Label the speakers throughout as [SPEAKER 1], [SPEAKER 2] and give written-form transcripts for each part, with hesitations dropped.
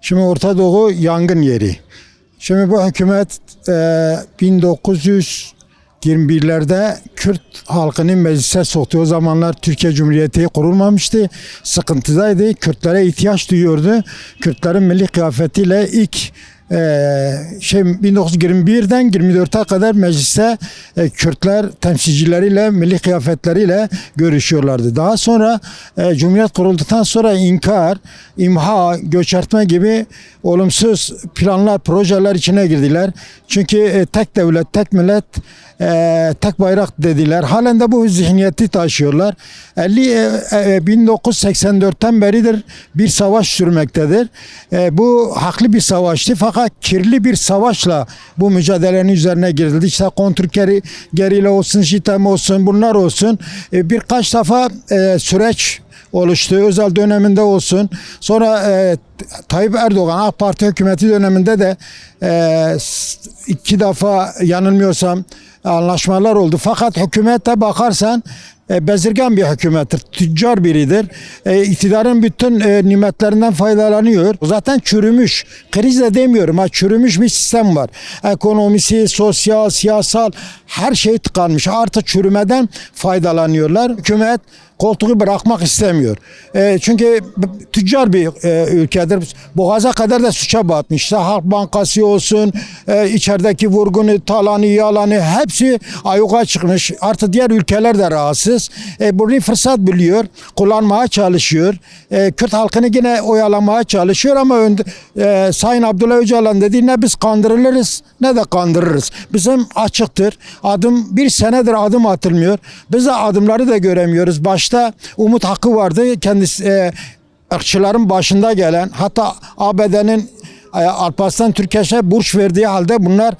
[SPEAKER 1] Şimdi Orta Doğu yangın yeri. Şimdi bu hükümet 1921'lerde Kürt halkını meclise soktu. O zamanlar Türkiye Cumhuriyeti kurulmamıştı. Sıkıntıdaydı. Kürtlere ihtiyaç duyuyordu. Kürtlerin milli kıyafetiyle ilk 1921'den 24'e kadar mecliste Kürtler temsilcileriyle milli kıyafetleriyle görüşüyorlardı. Daha sonra Cumhuriyet kurulduktan sonra inkar, imha, göçertme gibi olumsuz planlar, projeler içine girdiler. Çünkü tek devlet, tek millet, tek bayrak dediler. Halen de bu zihniyeti taşıyorlar. 1984'ten beridir bir savaş sürmektedir. Bu haklı bir savaştı fakat kirli bir savaşla bu mücadelenin üzerine girildi. İşte kontrgerilla olsun, JITEM olsun, bunlar olsun. Birkaç defa süreç oluştu. Özel döneminde olsun. Sonra Tayyip Erdoğan AK Parti hükümeti döneminde de 2 defa yanılmıyorsam anlaşmalar oldu. Fakat hükümete bakarsan bezirgan bir hükümettir. Tüccar biridir. İktidarın bütün nimetlerinden faydalanıyor. Zaten çürümüş. Kriz de demiyorum. Çürümüş bir sistem var. Ekonomisi, sosyal, siyasal her şey tıkanmış. Artık çürümeden faydalanıyorlar. Hükümet koltuğu bırakmak istemiyor. Çünkü tüccar bir ülkedir. Boğaza kadar da suça batmış. İşte Halk Bankası olsun, içerideki vurgunu, talanı, yalanı hepsi ayyuka çıkmış. Artık diğer ülkeler de rahatsız. Bunu fırsat biliyor, kullanmaya çalışıyor. Kürt halkını yine oyalamaya çalışıyor ama Sayın Abdullah Öcalan dedi ne biz kandırılırız ne de kandırırız. Bizim açıktır. Bir senedir adım atılmıyor. Biz de adımları da göremiyoruz. Başta Umut Hakkı vardı. Kendisi ırkçıların başında gelen, hatta ABD'nin Alparslan Türkeş'e borç verdiği halde bunlar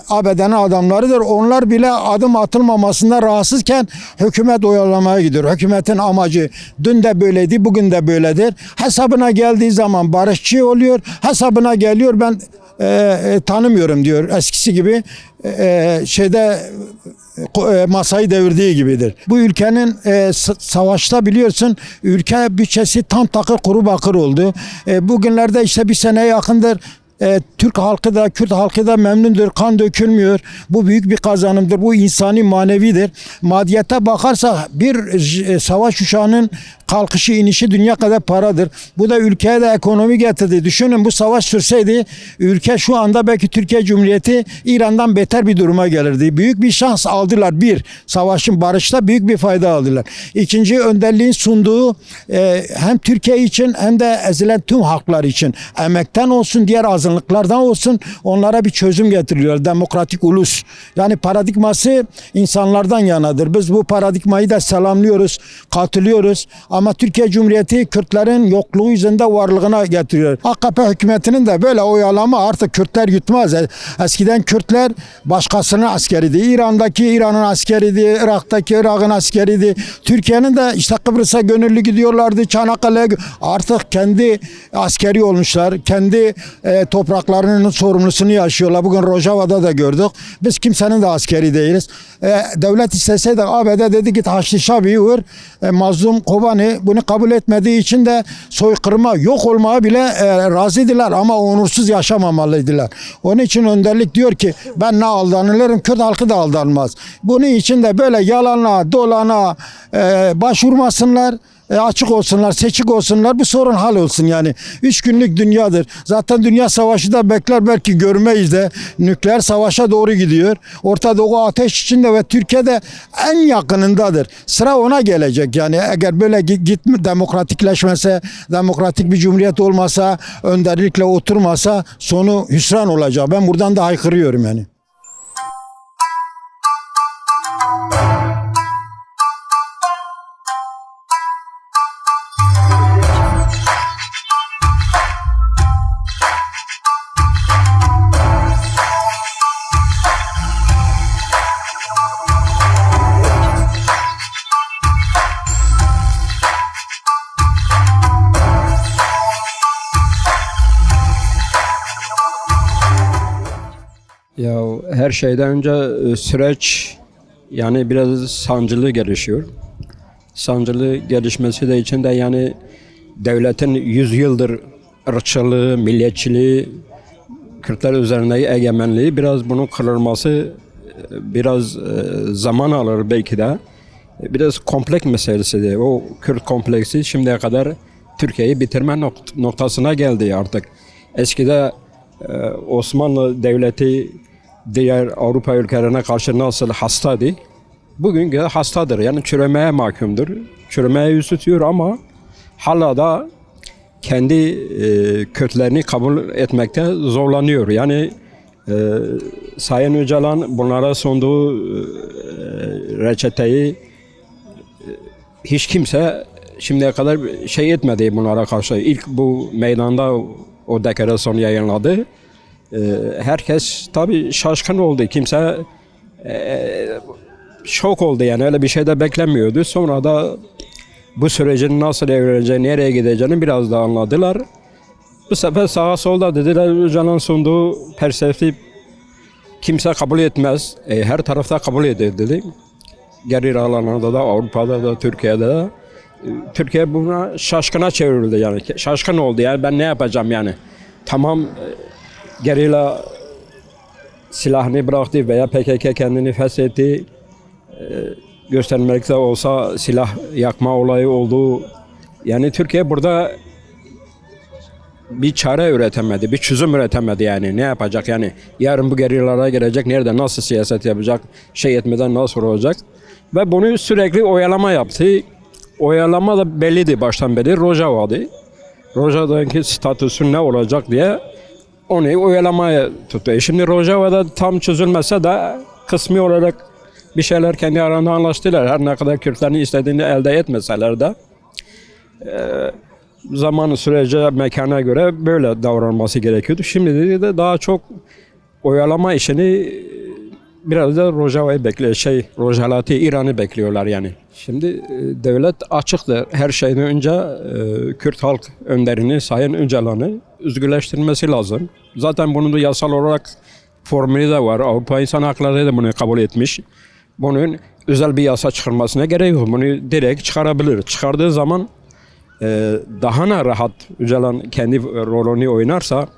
[SPEAKER 1] ABD'nin adamlarıdır. Onlar bile adım atılmamasında rahatsızken hükümet oyalamaya gidiyor. Hükümetin amacı dün de böyleydi, bugün de böyledir. Hesabına geldiği zaman barışçı oluyor. Hesabına geliyor ben tanımıyorum diyor. Eskisi gibi masayı devirdiği gibidir. Bu ülkenin savaşta biliyorsun ülke bütçesi tam takır kuru bakır oldu. Bugünlerde işte bir seneye yakındır Türk halkı da Kürt halkı da memnundur. Kan dökülmüyor. Bu büyük bir kazanımdır. Bu insani manevidir. Maddiyete bakarsa bir savaş uçağının kalkışı inişi dünya kadar paradır. Bu da ülkeye de ekonomi getirdi. Düşünün bu savaş sürseydi ülke şu anda belki Türkiye Cumhuriyeti İran'dan beter bir duruma gelirdi. Büyük bir şans aldılar. Bir, savaşın barışta büyük bir fayda aldılar. İkinci, önderliğin sunduğu hem Türkiye için hem de ezilen tüm halklar için emekten olsun diğer azınlıklardan olsun onlara bir çözüm getiriyor. Demokratik ulus. Yani paradigması insanlardan yanadır. Biz bu paradigmayı da selamlıyoruz, katılıyoruz. Ama Türkiye Cumhuriyeti Kürtlerin yokluğu yüzünde varlığına getiriyor. AKP hükümetinin de böyle oyalama artık Kürtler yutmaz. Eskiden Kürtler başkasının askeriydi. İran'daki İran'ın askeriydi. Irak'taki Irak'ın askeriydi. Türkiye'nin de işte Kıbrıs'a gönüllü gidiyorlardı. Çanakkale'ye artık kendi askeri olmuşlar. Kendi topraklarının sorumlusunu yaşıyorlar. Bugün Rojava'da da gördük. Biz kimsenin de askeri değiliz. Devlet isteseydi ABD dedi ki Haçlı Şabi'yi vur. Mazlum Kobani bunu kabul etmediği için de soykırıma yok olmaya bile razıydılar ama onursuz yaşamamalıydılar. Onun için önderlik diyor ki ben ne aldanılırım Kürt halkı da aldanmaz. Bunun için de böyle yalana dolana başvurmasınlar. Açık olsunlar, seçik olsunlar, bu sorun hal olsun yani. 3 günlük dünyadır. Zaten dünya savaşı da bekler belki görmeyiz de nükleer savaşa doğru gidiyor. Orta Doğu ateş içinde ve Türkiye'de en yakınındadır. Sıra ona gelecek yani eğer böyle demokratikleşmese, demokratik bir cumhuriyet olmasa, önderlikle oturmasa sonu hüsran olacak. Ben buradan da haykırıyorum yani.
[SPEAKER 2] Ya her şeyden önce süreç yani biraz sancılı gelişiyor. Sancılı gelişmesi de içinde yani devletin 100 yıldır ırkçılığı, milliyetçiliği, Kürtler üzerindeki egemenliği biraz bunun kırılması biraz zaman alır belki de. Biraz kompleks meselesi. O Kürt kompleksi şimdiye kadar Türkiye'yi bitirme noktasına geldi artık. Eskide Osmanlı Devleti diğer Avrupa ülkelerine karşı nasıl hastaydı? Bugün hastadır. Yani çürümeye mahkumdur. Çürümeye yüz tutuyor ama hala da kendi Kürtlerini kabul etmekte zorlanıyor. Yani Sayın Öcalan bunlara sunduğu reçeteyi hiç kimse şimdiye kadar şey etmedi bunlara karşı. İlk bu meydanda o deklarasyonu yayınladı. Herkes tabii şaşkın oldu. Kimse şok oldu yani öyle bir şey de beklemiyordu. Sonra da bu sürecin nasıl evrileceğini, nereye gideceğini biraz daha anladılar. Bu sefer sağa solda dediler Öcalan sunduğu perspektif kimse kabul etmez. Her tarafta kabul edildi. Geri alanlarda da, Avrupa'da da, Türkiye'de de. Türkiye buna şaşkına çevrildi yani. Şaşkın oldu yani ben ne yapacağım yani. Tamam gerilla silahını bıraktı veya PKK kendini feshetti. Göstermekte olsa silah yakma olayı oldu. Yani Türkiye burada bir çare üretemedi, bir çözüm üretemedi yani. Ne yapacak yani? Yarın bu gerillalara gelecek, nerede, nasıl siyaset yapacak, şey etmeden nasıl olacak? Ve bunu sürekli oyalama yaptı. Oyalama da belliydi baştan beri, Rojava'dı. Rojava'daki statüsü ne olacak diye onu oyalamaya tuttu. Şimdi Rojava'da tam çözülmese de kısmi olarak bir şeyler kendi aralarında anlaştılar. Her ne kadar Kürtlerin istediğini elde etmeseler de zaman sürece mekana göre böyle davranması gerekiyordu. Şimdi de daha çok oyalama işini biraz da Rojava'yı bekliyor. Rojalati İran'ı bekliyorlar yani. Şimdi devlet açıktır. Her şeyden önce Kürt halk önderini, Sayın Öcalan'ı özgürleştirmesi lazım. Zaten bunun da yasal olarak formülü de var. Avrupa İnsan Hakları da bunu kabul etmiş. Bunun özel bir yasa çıkarmasına gerek yok. Bunu direkt çıkarabilir. Çıkardığı zaman daha ne rahat Öcalan kendi rolünü oynarsa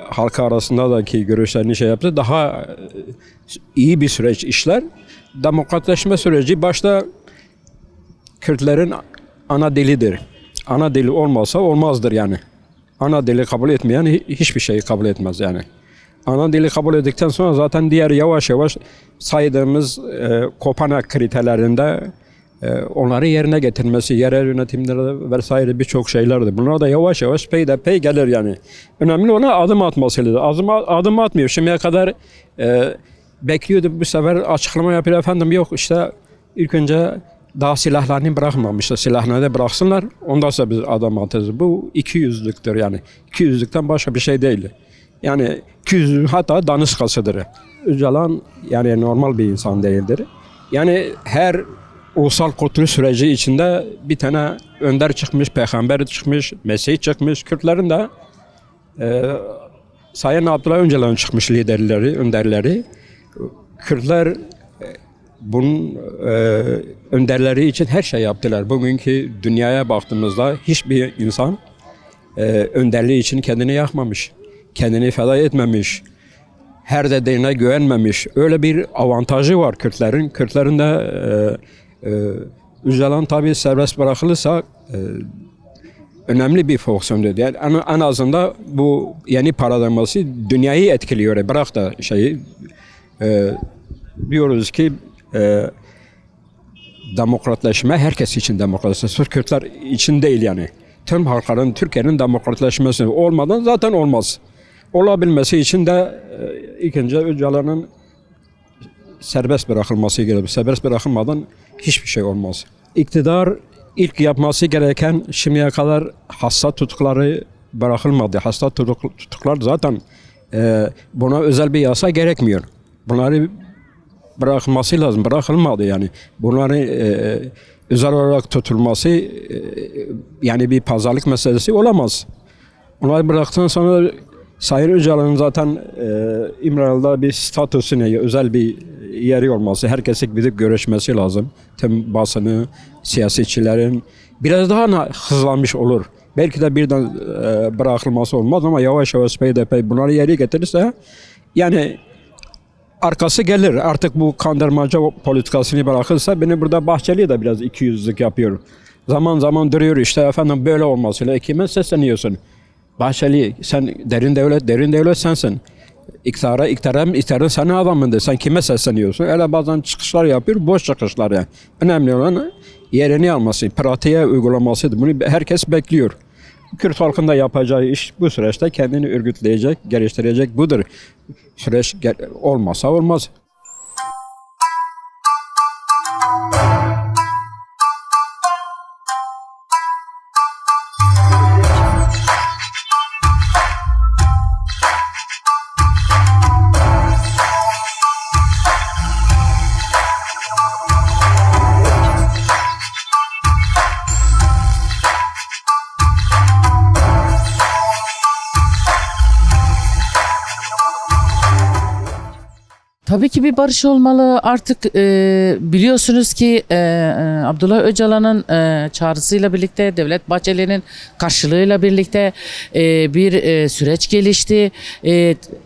[SPEAKER 2] halka arasındaki görüşlerini şey yaptı. Daha iyi bir süreç işler. Demokratleşme süreci başta Kürtlerin ana dilidir. Ana dili olmazsa olmazdır yani. Ana dili kabul etmeyen hiçbir şeyi kabul etmez yani. Ana dili kabul ettikten sonra zaten diğer yavaş yavaş saydığımız Kopenhag kriterlerinde onları yerine getirmesi, yerel yönetimlerde vesaire birçok şeylerdi. Bunlar da yavaş yavaş peyderpey gelir yani. Önemli olan adım atması lazım. Adım atmıyor. Şimdiye kadar bekliyordu bu sefer açıklama yapıyor efendim yok işte ilk önce daha silahlarını bırakmamışlar. Silahlarını da bıraksınlar. Ondan sonra biz adım atarız. Bu ikiyüzlüktür yani. İkiyüzlükten başka bir şey değil. Yani 200 hatta danışkasıdır. Öcalan yani normal bir insan değildir. Yani her ulusal kurtuluş süreci içinde bir tane önder çıkmış, peygamber çıkmış, Mesih çıkmış. Kürtlerin de Sayın Abdullah Öcalan çıkmış liderleri, önderleri. Kürtler bunun önderleri için her şey yaptılar. Bugünkü dünyaya baktığımızda hiçbir insan önderliği için kendini yakmamış. Kendini feda etmemiş. Her dediğine güvenmemiş. Öyle bir avantajı var Kürtlerin. Kürtlerin de Öcalan tabii serbest bırakılırsa önemli bir fonksiyondur. Yani en azından bu yeni paradigması dünyayı etkiliyor. Bırak da şeyi diyoruz ki demokratleşme herkes için demokratleşme. Sırf Kürtler için değil yani. Tüm halkların, Türkiye'nin demokratleşmesi olmadan zaten olmaz. Olabilmesi için de ilk önce Öcalan'ın serbest bırakılması gerekiyor. Serbest bırakılmadan hiçbir şey olmaz. İktidar ilk yapması gereken şimdiye kadar hasta tutukları bırakılmadı. Hasta tutuklar zaten buna özel bir yasa gerekmiyor. Bunları bırakılması lazım. Bırakılmadı yani. Bunları özel olarak tutulması yani bir pazarlık meselesi olamaz. Onları bıraktıktan sonra Sayın Öcalan'ın zaten İmralı'da bir statüsüne özel bir yeri olması, herkesin gidip görüşmesi lazım. Tüm basını, siyasetçilerin biraz daha hızlanmış olur. belki de birden bırakılması olmaz ama yavaş yavaş BDP bunları yeri getirirse yani arkası gelir. Artık bu kandırmaca politikasını bırakırsa beni burada Bahçeli de biraz ikiyüzlülük yapıyor. Zaman zaman duruyor işte efendim böyle olmasıyla kime sesleniyorsun? Bahçeli sen derin devlet sensin. İktidarın senin adamındır. Sen kime sesleniyorsun? Öyle bazen çıkışlar yapıyor. Boş çıkışlar yani. Önemli olan yerini alması, pratiğe uygulamasıdır. Bunu herkes bekliyor. Kürt halkında yapacağı iş bu süreçte kendini örgütleyecek, geliştirecek budur. Süreç olmazsa olmaz.
[SPEAKER 3] Tabii ki bir barış olmalı. Artık biliyorsunuz ki Abdullah Öcalan'ın çağrısıyla birlikte, Devlet Bahçeli'nin karşılığıyla birlikte bir süreç gelişti.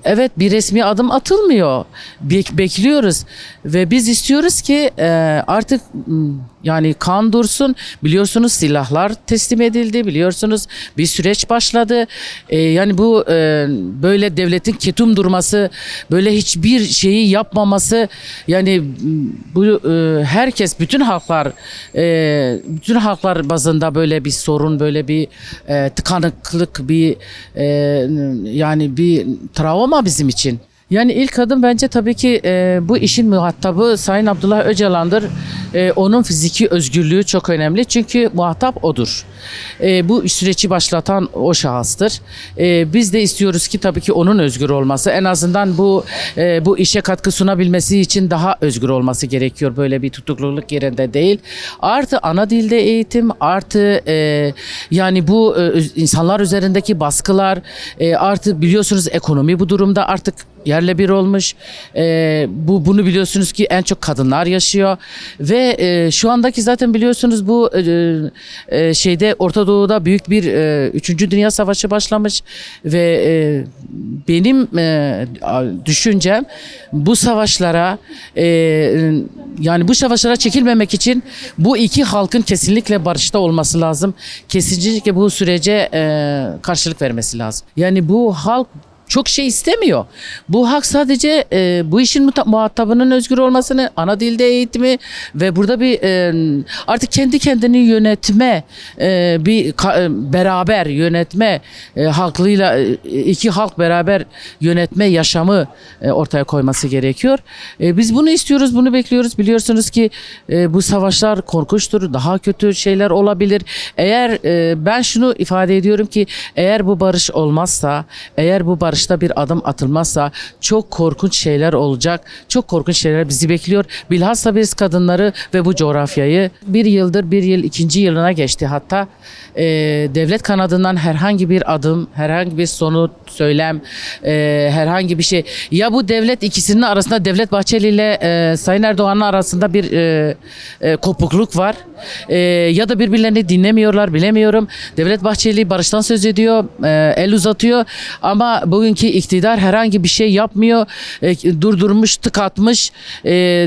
[SPEAKER 3] Evet, bir resmi adım atılmıyor. Bekliyoruz ve biz istiyoruz ki artık yani kan dursun. Biliyorsunuz silahlar teslim edildi. Biliyorsunuz bir süreç başladı. Yani bu böyle devletin ketum durması, böyle hiçbir şeyi yapmaması, yani bu herkes, bütün halklar bazında böyle bir sorun, böyle bir tıkanıklık, bir yani bir travma bizim için. Yani ilk adım bence tabii ki bu işin muhatabı Sayın Abdullah Öcalan'dır. Onun fiziki özgürlüğü çok önemli çünkü muhatap odur. Bu süreci başlatan o şahıstır. Biz de istiyoruz ki tabii ki onun özgür olması, en azından bu işe katkı sunabilmesi için daha özgür olması gerekiyor. Böyle bir tutukluluk yerinde değil. Artı ana dilde eğitim, artı yani bu insanlar üzerindeki baskılar, artı biliyorsunuz ekonomi bu durumda artık yerle bir olmuş. Bunu biliyorsunuz ki en çok kadınlar yaşıyor ve şu andaki zaten biliyorsunuz bu şeyde Orta Doğu'da büyük bir 3. Dünya Savaşı başlamış ve benim düşüncem bu savaşlara yani bu savaşlara çekilmemek için bu iki halkın kesinlikle barışta olması lazım. Kesinlikle bu sürece karşılık vermesi lazım. Yani bu halk çok şey istemiyor. Bu hak sadece bu işin muhatabının özgür olmasını, ana dilde eğitimi ve burada bir artık kendi kendini yönetme, beraber yönetme halkıyla, iki halk beraber yönetme yaşamı ortaya koyması gerekiyor. Biz bunu istiyoruz, bunu bekliyoruz. Biliyorsunuz ki bu savaşlar korkunçtur, daha kötü şeyler olabilir. Eğer ben şunu ifade ediyorum ki eğer bu barış olmazsa, eğer bu barışta bir adım atılmazsa çok korkunç şeyler olacak. Çok korkunç şeyler bizi bekliyor. Bilhassa biz kadınları ve bu coğrafyayı bir yıl 2. yılına geçti hatta. Devlet kanadından herhangi bir adım, herhangi bir somut söylem, herhangi bir şey. Ya bu devlet ikisinin arasında, Devlet Bahçeli ile Sayın Erdoğan'ın arasında bir kopukluk var. Ya da birbirlerini dinlemiyorlar, bilemiyorum. Devlet Bahçeli barıştan söz ediyor, el uzatıyor ama bugünkü iktidar herhangi bir şey yapmıyor. Durdurmuş, tıkatmış.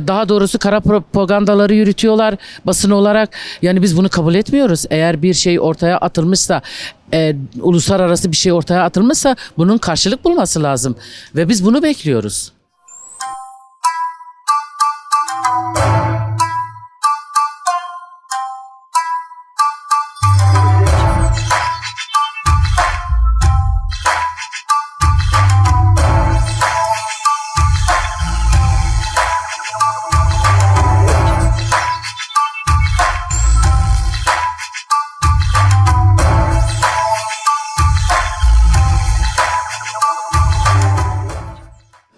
[SPEAKER 3] Daha doğrusu kara propagandaları yürütüyorlar basın olarak. Yani biz bunu kabul etmiyoruz. Eğer bir şey ortaya atılmışsa, uluslararası bir şey ortaya atılmışsa bunun karşılık bulması lazım. Ve biz bunu bekliyoruz.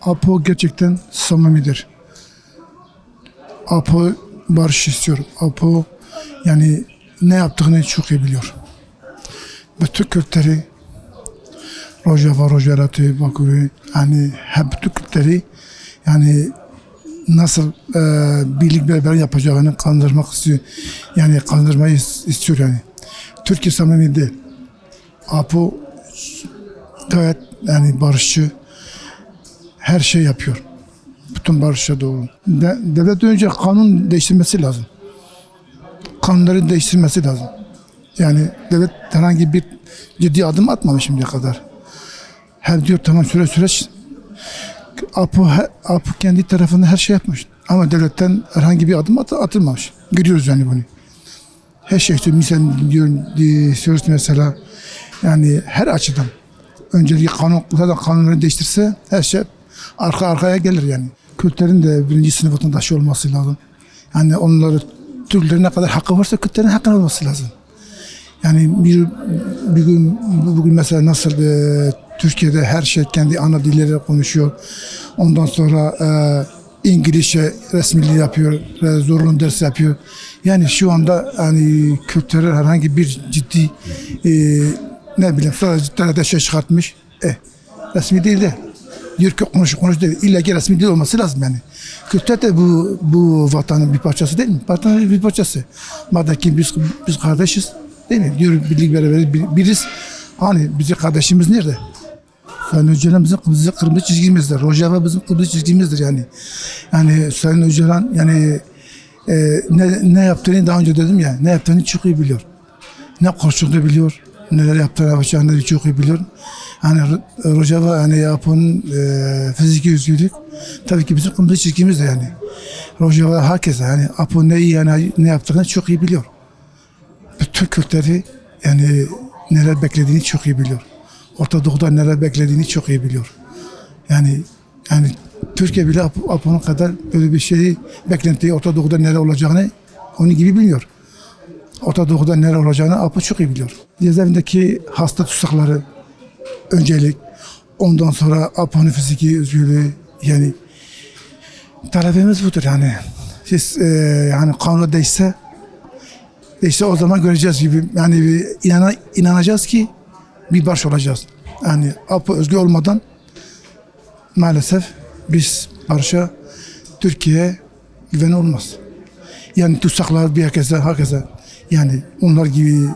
[SPEAKER 4] Apo gerçekten samimidir. Apo barış istiyor. Apo yani ne yaptığını çok iyi biliyor. Bütün Kürtleri, Rojava, Rojaratı, Bakuri, yani hep bütün Kürtleri yani nasıl birlik beraber yapacağını kandırmak istiyor. Yani kandırmayı istiyor yani. Türkiye samimi değil. APO gayet yani barışçı, her şey yapıyor. Bütün barışa doğru. Devlet önce kanun değiştirmesi lazım. Kanunları değiştirmesi lazım. Yani devlet herhangi bir ciddi adım atmamış şimdiye kadar. Hep diyor tamam süreç. APO kendi tarafında her şey yapmış. Ama devletten herhangi bir adım atılmamış. Görüyoruz yani bunu. Her şey işte diyoruz mesela yani her açıdan. Öncelikle zaten kanunları değiştirse her şey arkaya gelir yani. Kürtlerin de birinci sınıf vatandaşı olması lazım. Yani onları Türklerin ne kadar hakkı varsa Kürtlerin hakkı olması lazım. Yani bugün mesela nasıl Türkiye'de her şey kendi ana dilleri konuşuyor. Ondan sonra İngilizce resmiliği yapıyor, zorunlu ders yapıyor. Yani şu anda hani Kürtler herhangi bir ciddi ne bileyim sadece şey çıkartmış. Resmi değil de diyor ki konuş değil. İlla ki resmi değil olması lazım yani. Kürtler de bu vatanın bir parçası değil mi? Vatanın bir parçası. Madem ki biz kardeşiz değil mi? Diyor birlik beraber biriz. Hani bizim kardeşimiz nerede? Sayın Öcalan bizim kırmızı çizgimizdir. Rojava bizim kırmızı çizgimizdir yani. Yani Sayın Öcalan yani ne yaptığını daha önce dedim ya, ne yaptığını çok iyi biliyor. Ne konuştuğunu biliyor, neler yapacağını çok iyi biliyor. Yani Rojava yani yapın fiziki özgürlük tabii ki bizim kırmızı çizgimizdir yani. Rojava herkese yani Apo ne iyi yani ne yaptığını çok iyi biliyor. Bütün Kürtleri yani neler beklediğini çok iyi biliyor. Orta Doğu'da neler beklediğini çok iyi biliyor. Yani Türkiye bile Apo'nun kadar böyle bir şeyi beklentiyi Orta Doğu'da neler olacağını onun gibi bilmiyor. Orta Doğu'da neler olacağını Apo çok iyi biliyor. Cezaevindeki hasta tutsakları öncelik, ondan sonra Apo'nun fiziki özgürlüğü yani talebimiz budur yani. Siz yani kanuna değişse o zaman göreceğiz gibi yani inanacağız ki bir barış olacağız. Yani Apo özgür olmadan maalesef biz barışa Türkiye'ye güven olmaz. Yani tutsaklar bir herkese yani onlar gibi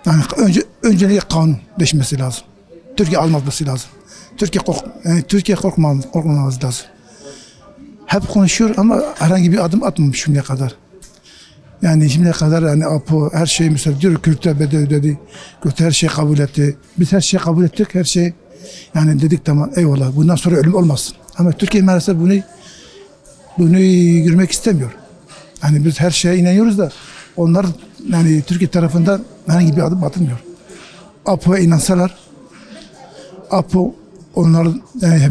[SPEAKER 4] yani öncelikle kanun değişmesi lazım. Türkiye almaması lazım. Türkiye korkmaması lazım. Hep konuşuyor ama herhangi bir adım atmamış şimdiye kadar. Yani şimdiye kadar yani APO her şeyi mesela diyor Kürtler bedel ödedi. Kürtler her şeyi kabul etti. Biz her şeyi kabul ettik. Her şey yani dedik tamam eyvallah bundan sonra ölüm olmasın. Ama Türkiye maalesef bunu görmek istemiyor. Yani biz her şeye inanıyoruz da onlar yani Türkiye tarafından herhangi bir adım atılmıyor. APO'ya inansalar APO onların yani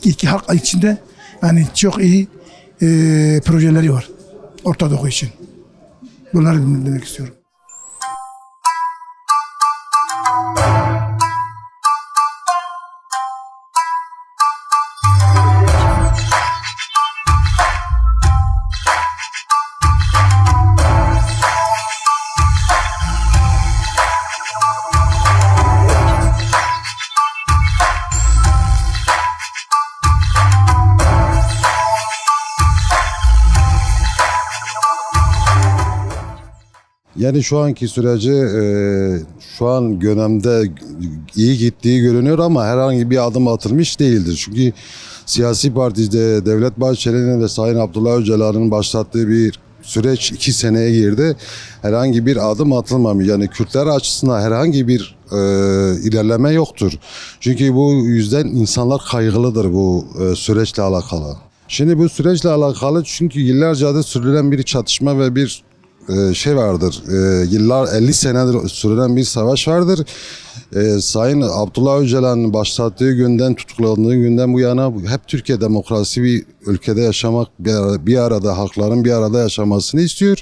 [SPEAKER 4] iki halk içinde yani çok iyi projeleri var Orta Doğu için. Bunları demek istiyorum.
[SPEAKER 5] Yani şu anki süreci şu an dönemde iyi gittiği görünüyor ama herhangi bir adım atılmış değildir. Çünkü siyasi partide Devlet Bahçeli'nin ve Sayın Abdullah Öcalan'ın başlattığı bir süreç 2 seneye girdi. Herhangi bir adım atılmamış. Yani Kürtler açısından herhangi bir ilerleme yoktur. Çünkü bu yüzden insanlar kaygılıdır bu süreçle alakalı. Şimdi bu süreçle alakalı çünkü yıllarca da sürülen bir çatışma ve bir şey vardır, yıllar 50 senedir süren bir savaş vardır. Sayın Abdullah Öcalan'ın başlattığı günden, tutuklandığı günden bu yana hep Türkiye demokrasi bir ülkede yaşamak, bir arada halkların bir arada yaşamasını istiyor.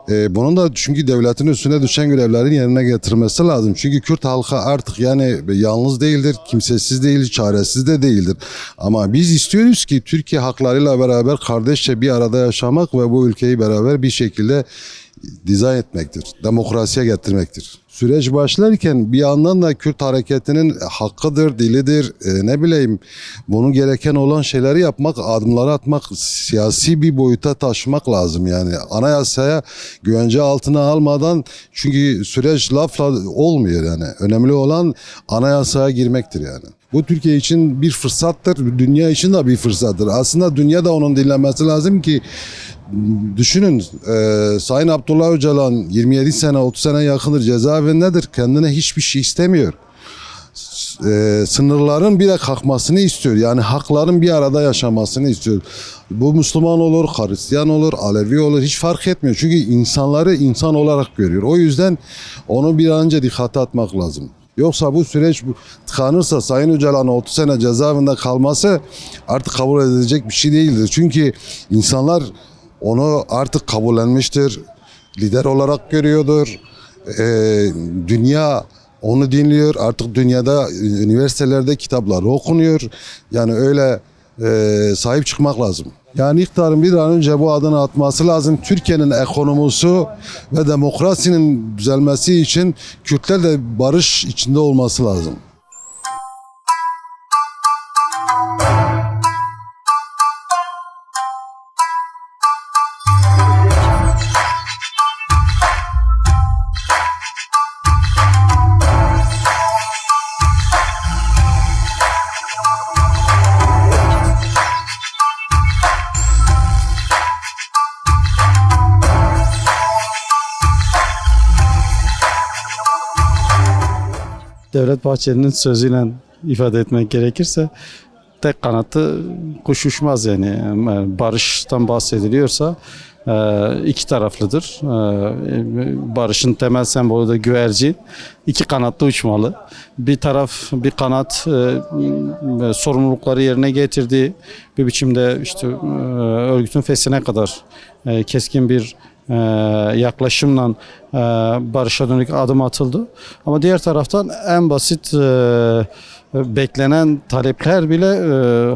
[SPEAKER 5] Bunun da çünkü devletin üstüne düşen görevlerin yerine getirmesi lazım. Çünkü Kürt halkı artık yani yalnız değildir, kimsesiz değildir, çaresiz de değildir. Ama biz istiyoruz ki Türkiye halklarıyla beraber kardeşçe bir arada yaşamak ve bu ülkeyi beraber bir şekilde dizayn etmektir. Demokrasiye getirmektir. süreç başlarken bir yandan da Kürt hareketinin hakkıdır, dilidir, ne bileyim bunun gereken olan şeyleri yapmak, adımları atmak, siyasi bir boyuta taşımak lazım yani. Anayasaya güvence altına almadan, çünkü süreç lafla olmuyor yani. Önemli olan anayasaya girmektir yani. Bu Türkiye için bir fırsattır, dünya için de bir fırsattır. Aslında dünya da onun dinlemesi lazım ki, düşünün Sayın Abdullah Öcalan 27 sene 30 sene yakındır cezaevindedir. Kendine hiçbir şey istemiyor. Sınırların bir de kalkmasını istiyor. Yani hakların bir arada yaşamasını istiyor. Bu Müslüman olur, Hristiyan olur, Alevi olur, hiç fark etmiyor. Çünkü insanları insan olarak görüyor. O yüzden onu bir an önce dikkate atmak lazım. Yoksa bu süreç tıkanırsa Sayın Öcalan'ın 30 sene cezaevinde kalması artık kabul edilecek bir şey değildir. Çünkü insanlar onu artık kabullenmiştir, lider olarak görüyordur. Dünya onu dinliyor. Artık dünyada üniversitelerde kitapları okunuyor. Yani öyle sahip çıkmak lazım. Yani iktidarın bir an önce bu adını atması lazım. Türkiye'nin ekonomisi ve demokrasinin düzelmesi için Kürtler de barış içinde olması lazım.
[SPEAKER 6] Devlet Bahçeli'nin sözüyle ifade etmek gerekirse tek kanatı kuş uçmaz yani. Barıştan bahsediliyorsa iki taraflıdır. Barışın temel sembolü de güvercin. İki kanatlı uçmalı. Bir taraf, bir kanat sorumlulukları yerine getirdiği bir biçimde işte örgütün feshine kadar keskin bir yaklaşımla barışa dönük adım atıldı. Ama diğer taraftan en basit beklenen talepler bile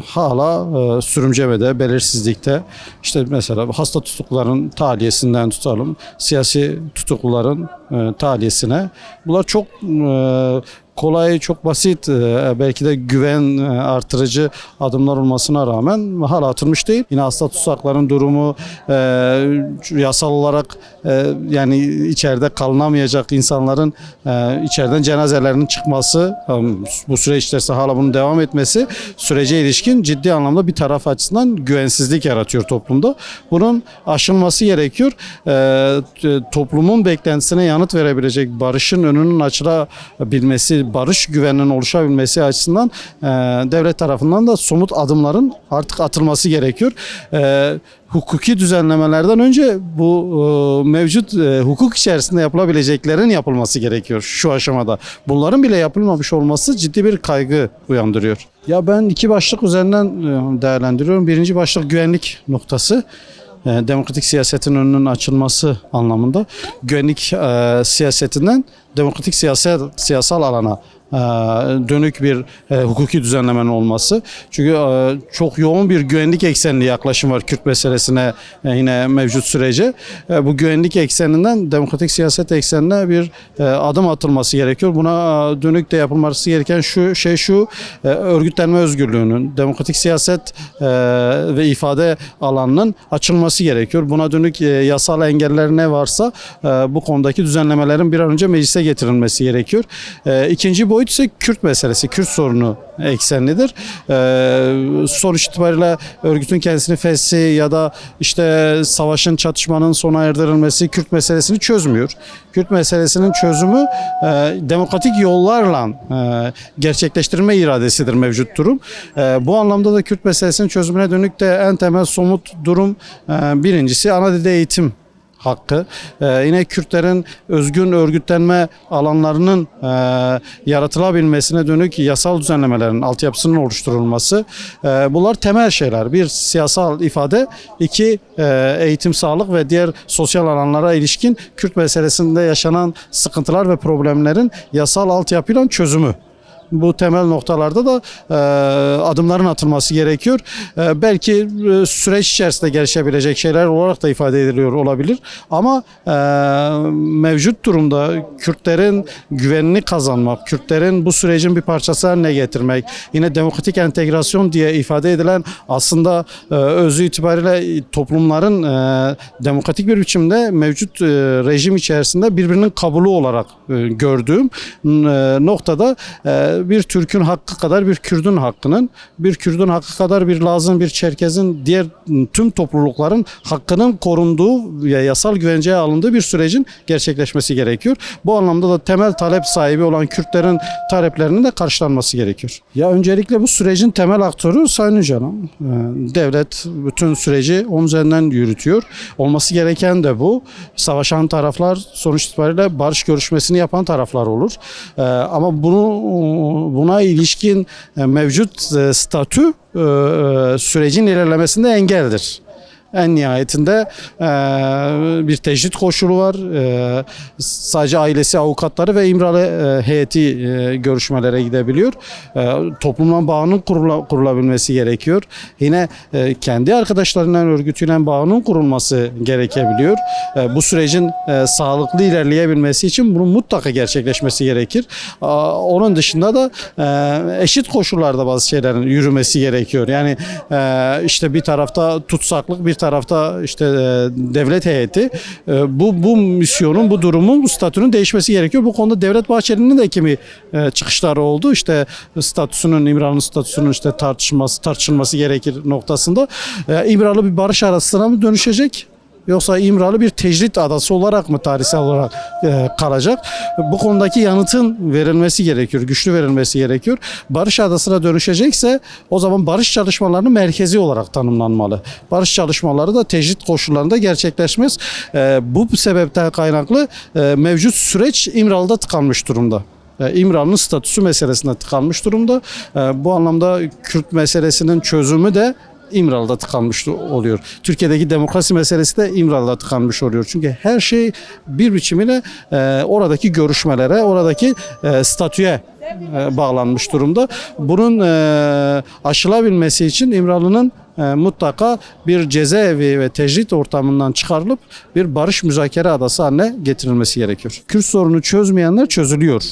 [SPEAKER 6] hala sürümcemede, belirsizlikte. İşte mesela hasta tutukluların tahliyesinden tutalım, siyasi tutukluların tahliyesine. Bunlar çok kolay, çok basit, belki de güven artırıcı adımlar olmasına rağmen hala atılmış değil. Yine hasta tutsakların durumu yasal olarak yani içeride kalınamayacak insanların içeriden cenazelerinin çıkması, bu süreç içerisinde hala bunun devam etmesi sürece ilişkin ciddi anlamda bir taraf açısından güvensizlik yaratıyor toplumda. Bunun aşılması gerekiyor. Toplumun beklentisine yanıt verebilecek, barışın önünün açılabilmesi, barış güveninin oluşabilmesi açısından devlet tarafından da somut adımların artık atılması gerekiyor. Hukuki düzenlemelerden önce bu mevcut hukuk içerisinde yapılabileceklerin yapılması gerekiyor şu aşamada. Bunların bile yapılmamış olması ciddi bir kaygı uyandırıyor. Ya ben iki başlık üzerinden değerlendiriyorum. Birinci başlık güvenlik noktası. Demokratik siyasetin önünün açılması anlamında. Güvenlik siyasetinden demokratik siyasal alana dönük bir hukuki düzenlemenin olması. Çünkü çok yoğun bir güvenlik eksenli yaklaşım var Kürt meselesine yine mevcut sürece. Bu güvenlik ekseninden demokratik siyaset eksenine bir adım atılması gerekiyor. Buna dönük de yapılması gereken şu örgütlenme özgürlüğünün, demokratik siyaset ve ifade alanının açılması gerekiyor. Buna dönük yasal engeller ne varsa bu konudaki düzenlemelerin bir an önce meclise getirilmesi gerekiyor. İkinci boyut ise Kürt meselesi, Kürt sorunu eksenlidir. Sonuç itibariyle örgütün kendisini feshi ya da işte savaşın, çatışmanın sona erdirilmesi Kürt meselesini çözmüyor. Kürt meselesinin çözümü demokratik yollarla gerçekleştirme iradesidir mevcut durum. Bu anlamda da Kürt meselesinin çözümüne dönük de en temel somut durum birincisi ana dilde eğitim hakkı. Yine Kürtlerin özgün örgütlenme alanlarının yaratılabilmesine dönük yasal düzenlemelerin altyapısının oluşturulması. Bunlar temel şeyler. Bir, siyasal ifade. İki, eğitim, sağlık ve diğer sosyal alanlara ilişkin Kürt meselesinde yaşanan sıkıntılar ve problemlerin yasal altyapıyla çözümü. Bu temel noktalarda da adımların atılması gerekiyor. Belki süreç içerisinde gelişebilecek şeyler olarak da ifade ediliyor olabilir. Ama mevcut durumda Kürtlerin güvenini kazanmak, Kürtlerin bu sürecin bir parçası haline getirmek, yine demokratik entegrasyon diye ifade edilen aslında özü itibariyle toplumların demokratik bir biçimde mevcut rejim içerisinde birbirinin kabulü olarak gördüğüm noktada bir Türk'ün hakkı kadar bir Kürt'ün hakkının, bir Kürt'ün hakkı kadar bir Laz'ın, bir Çerkez'in, diğer tüm toplulukların hakkının korunduğu ve yasal güvenceye alındığı bir sürecin gerçekleşmesi gerekiyor. Bu anlamda da temel talep sahibi olan Kürtlerin taleplerinin de karşılanması gerekiyor. Ya öncelikle bu sürecin temel aktörü Sayın Öcalan. Devlet bütün süreci onun üzerinden yürütüyor. Olması gereken de bu. Savaşan taraflar sonuç itibariyle barış görüşmesini yapan taraflar olur. Ama buna ilişkin mevcut statü sürecin ilerlemesinde engeldir. En nihayetinde bir tecrit koşulu var. Sadece ailesi, avukatları ve İmralı heyeti görüşmelere gidebiliyor. Toplumla bağının kurulabilmesi gerekiyor. Yine kendi arkadaşlarından örgütüyle bağının kurulması gerekebiliyor. Bu sürecin sağlıklı ilerleyebilmesi için bunun mutlaka gerçekleşmesi gerekir. Onun dışında da eşit koşullarda bazı şeylerin yürümesi gerekiyor. Yani işte bir tarafta tutsaklık, bir tarafta işte devlet heyeti, bu misyonun, bu durumun, bu statünün değişmesi gerekiyor. Bu konuda Devlet Bahçeli'nin de kimi çıkışları oldu. İşte statüsünün, İmralı'nın statüsünün işte tartışılması gerekir noktasında. İmralı bir barış arasına mı dönüşecek? Yoksa İmralı bir tecrit adası olarak mı tarihsel olarak kalacak? Bu konudaki yanıtın verilmesi gerekiyor, güçlü verilmesi gerekiyor. Barış adasına dönüşecekse o zaman barış çalışmalarının merkezi olarak tanımlanmalı. Barış çalışmaları da tecrit koşullarında gerçekleşmez. Bu sebepten kaynaklı mevcut süreç İmralı'da tıkanmış durumda. İmralı'nın statüsü meselesinde tıkanmış durumda. Bu anlamda Kürt meselesinin çözümü de İmralı'da tıkanmış oluyor. Türkiye'deki demokrasi meselesi de İmralı'da tıkanmış oluyor. Çünkü her şey bir biçimiyle oradaki görüşmelere, oradaki statüye bağlanmış durumda. Bunun aşılabilmesi için İmralı'nın mutlaka bir cezaevi ve tecrit ortamından çıkarılıp bir barış müzakere adası haline getirilmesi gerekiyor. Kürt sorunu çözmeyenler çözülüyor.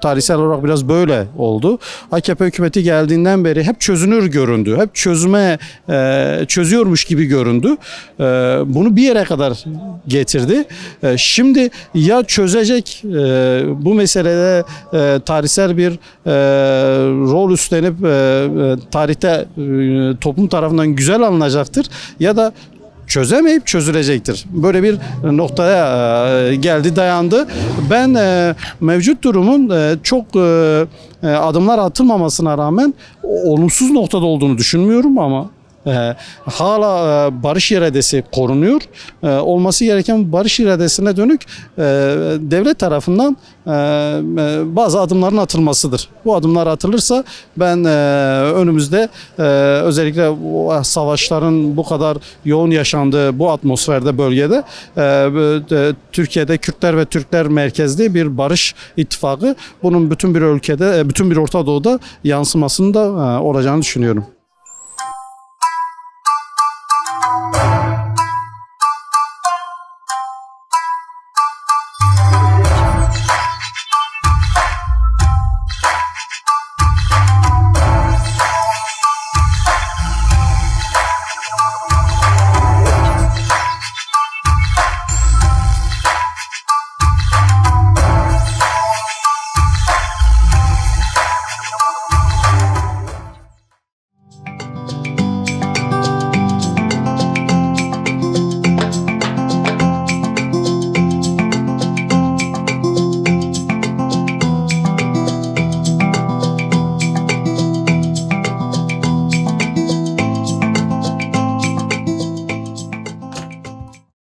[SPEAKER 6] Tarihsel olarak biraz böyle oldu. AKP hükümeti geldiğinden beri hep çözünür göründü. Hep çözüyormuş gibi göründü. Bunu bir yere kadar getirdi. Şimdi ya çözecek bu meselede tarihsel bir rol üstlenip tarihte toplum tarafından güzel alınacaktır ya da çözemeyip çözülecektir. Böyle bir noktaya geldi, dayandı. Ben mevcut durumun çok adımlar atılmamasına rağmen olumsuz noktada olduğunu düşünmüyorum ama hala barış iradesi korunuyor. Olması gereken barış iradesine dönük devlet tarafından bazı adımların atılmasıdır. Bu adımlar atılırsa ben önümüzde özellikle savaşların bu kadar yoğun yaşandığı bu atmosferde, bölgede Türkiye'de Kürtler ve Türkler merkezli bir barış ittifakı bunun bütün bir ülkede, bütün bir Orta Doğu'da yansımasında olacağını düşünüyorum.